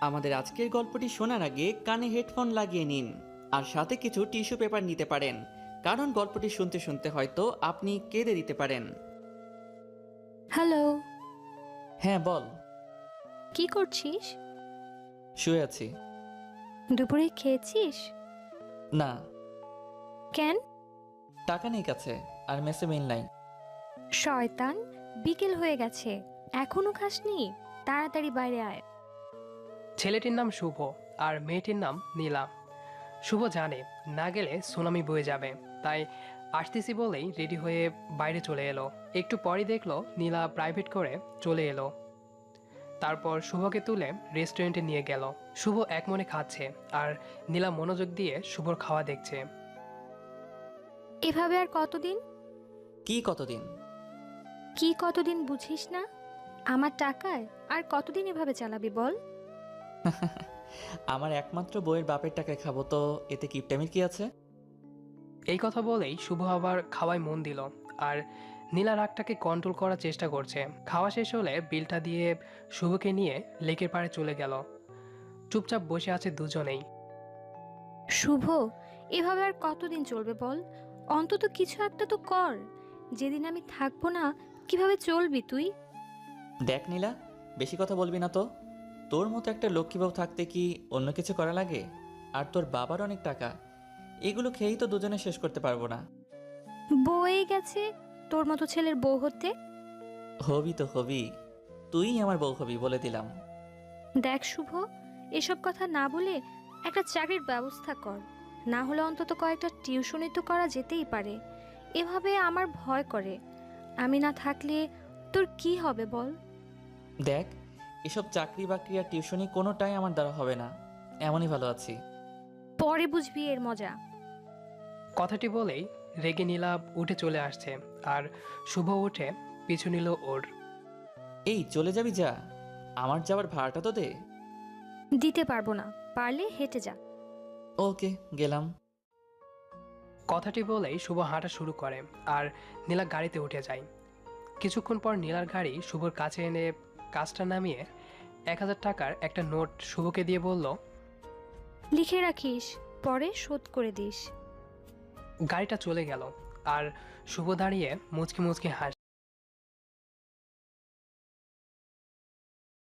আমাদের আজকের গল্পটি শোনার আগে কানে হেডফোন লাগিয়ে নিন আর সাথে কিছু টিস্যু পেপার নিতে পারেন, কারণ গল্পটি শুনতে শুনতে হয়তো আপনি কেঁদে দিতে পারেন। হ্যালো। হ্যাঁ বল। কি করছিস? শুয়ে আছি। দুপুরে খেয়েছিস? না। কেন? টাকা নেই কাছে, আর মেসে মিল নাই। শয়তান, বিকেল হয়ে গেছে, এখনো খাসনি? তাড়াতাড়ি বাইরে আয়। ছেলেটির নাম শুভ আর মেয়েটির নাম নীলা। শুভ জানে না গেলে সুনামি বয়ে যাবে, তাই আসতেছি বলেই রেডি হয়ে বাইরে চলে এলো। একটু পরই দেখলো নীলা প্রাইভেট করে চলে এলো। তারপর শুভকে তুলে রেস্টুরেন্টে নিয়ে গেল। শুভ এক মনে খাচ্ছে আর নীলা মনোযোগ দিয়ে শুভর খাওয়া দেখছে। এভাবে আর কতদিন? কি কতদিন? কি কতদিন বুঝিস না? আমার টাকায় আর কতদিন এভাবে চালাবি বল? আমার একমাত্র বইয়ের বাপের টাকায় খাবো তো এতে কিপটামির কি আছে? এই কথা বলেই শুভ আবার খাওয়ায় মন দিল আর নীলা রাগটাকে কন্ট্রোল করার চেষ্টা করছে। খাওয়া শেষ হলে বিলটা দিয়ে শুভকে নিয়ে লেকের পাড়ে চলে গেল। চুপচাপ বসে আছে দুজনেই। শুভ, এভাবে আর কতদিন চলবে বল? অন্তত কিছু একটা তো কর। যেদিন আমি থাকবো না, কিভাবে চলবি তুই? দেখ নীলা, বেশি কথা বলবি না তো। তোর মতো একটা লক্ষ্মী বউ থাকতে কি অন্য কিছু করা লাগে? আর তোর বাবার অনেক টাকা, এগুলো খেয়েই তো দুজনে শেষ করতে পারবো না। বয়ে গেছে তোর মতো ছেলের বউ হতে। হবি তো হবি, তুই আমার বউ হবি বলে দিলাম। দেখ শুভ, এসব কথা না বলে একটা চাকরির ব্যবস্থা কর। না হলে অন্তত কয়েকটা টিউশনি তো করা যেতেই পারে। এভাবে আমার ভয় করে। আমি না থাকলে তোর কি হবে বল? দেখ, এসব চাকরি বাকরি আর টিউশনি কোনোটাই আমার দ্বারা হবে না, এমনই ভালো আছি। পরে বুঝবি এর মজা। কথাটি বলেই রেগে নীলা উঠে চলে আসছে আর শুভ উঠে পিছু নিল ওর। এই চলে যাবি যা, আমার যাওয়ার ভাড়াটা তো দে। দিতে পারবো না, পারলে হেঁটে যা। ওকে, গেলাম। কথাটি বলেই শুভ হাঁটা শুরু করে আর নীলা গাড়িতে উঠে যায়। কিছুক্ষণ পর নীলার গাড়ি শুভর কাছে এনে কাজটা নামিয়ে 1,000 টাকার একটা নোট শুভকে দিয়ে বলল, লিখে রাখিস, পরে শোধ করে দিস। গাড়িটা চলে গেল আর শুভ দাঁড়িয়ে মুচকি মুচকি হাসে।